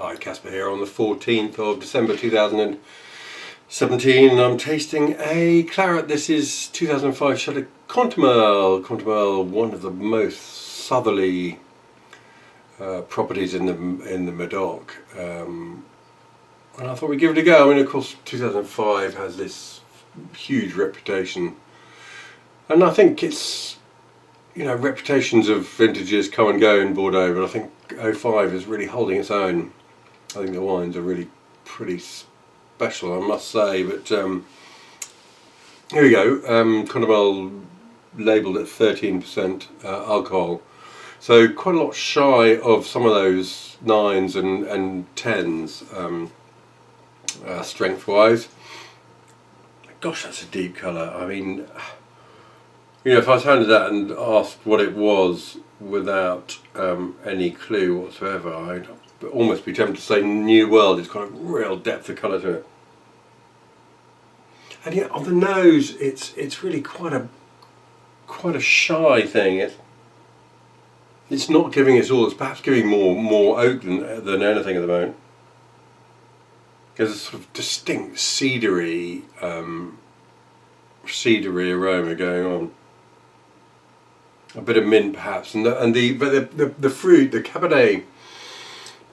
Hi, Caspar here on the 14th of December 2017, and I'm tasting a claret. This is 2005 Château Cantemerle. Cantemerle, one of the most southerly properties in the Médoc, and I thought we'd give it a go. I mean, of course, 2005 has this huge reputation, and I think it's, you know, reputations of vintages come and go in Bordeaux, but I think 05 is really holding its own. I think the wines are really pretty special, I must say. But here we go. Cantemerle labelled at 13% alcohol, so quite a lot shy of some of those 9s and 10s strength-wise. Gosh, that's a deep colour. I mean, you know, if I was handed that and asked what it was without any clue whatsoever, I'd almost be tempted to say New World. It's got a real depth of colour to it, and yet on the nose, it's really quite a shy thing. It's not giving us all. It's perhaps giving more oak than anything at the moment. There's a sort of distinct cedary aroma going on. A bit of mint perhaps, but the fruit, the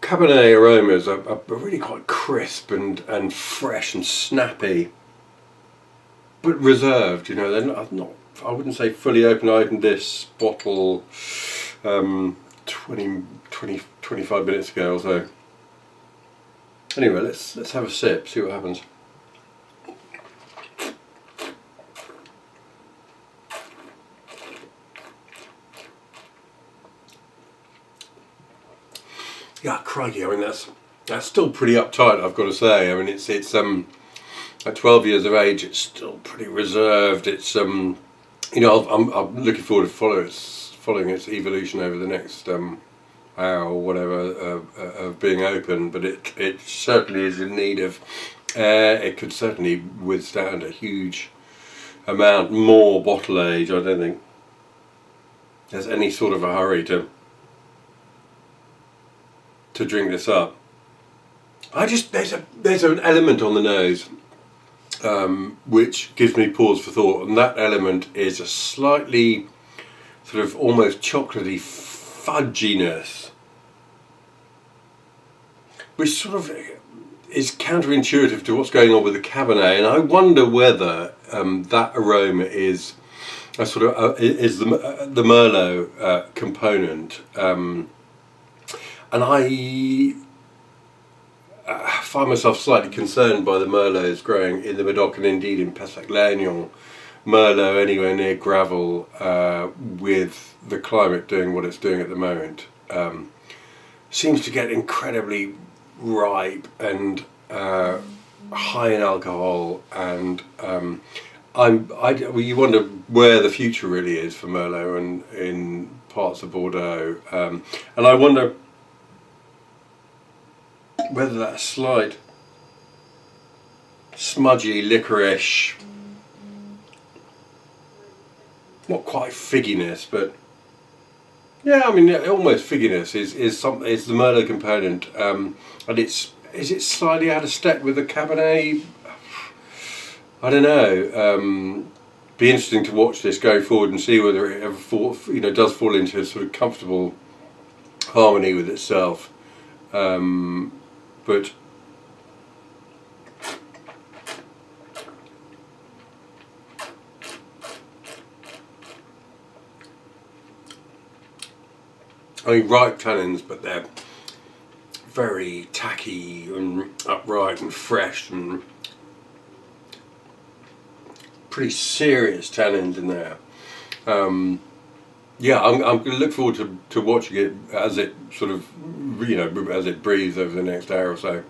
Cabernet aromas are really quite crisp and fresh and snappy, but reserved. You know, they're not. I wouldn't say fully open. I opened this bottle 25 minutes ago or so. Anyway, let's have a sip, see what happens. Yeah, crikey! I mean, that's still pretty uptight, I've got to say. I mean, it's at 12 years of age, it's still pretty reserved. It's you know, I'm looking forward to following its evolution over the next hour or whatever of being open. But it certainly is in need of air. It could certainly withstand a huge amount more bottle age. I don't think there's any sort of a hurry to drink this up. There's an element on the nose which gives me pause for thought, and that element is a slightly sort of almost chocolatey fudginess, which sort of is counterintuitive to what's going on with the Cabernet, and I wonder whether that aroma is a sort of is the Merlot component. And I find myself slightly concerned by the Merlots growing in the Médoc and indeed in Pessac-Léognan. Merlot anywhere near gravel, with the climate doing what it's doing at the moment, seems to get incredibly ripe and high in alcohol, and you wonder where the future really is for Merlot and in parts of Bordeaux, and I wonder whether that slight smudgy licorice, not quite figginess, but yeah, I mean almost figginess is the Merlot component, and is it slightly out of step with the Cabernet? I don't know. Be interesting to watch this going forward and see whether it ever does fall into a sort of comfortable harmony with itself. But I mean, ripe tannins, but they're very tacky and upright and fresh and pretty serious tannins in there. Yeah, I'm going to look forward to watching it as it sort of, you know, as it breathes over the next hour or so.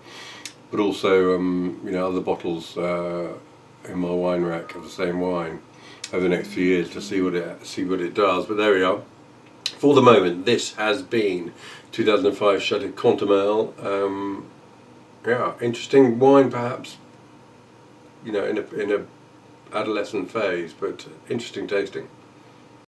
But also, you know, other bottles in my wine rack of the same wine over the next few years to see what it does. But there we are. For the moment, this has been 2005 Château Cantemerle. Yeah, interesting wine, perhaps. You know, in a adolescent phase, but interesting tasting.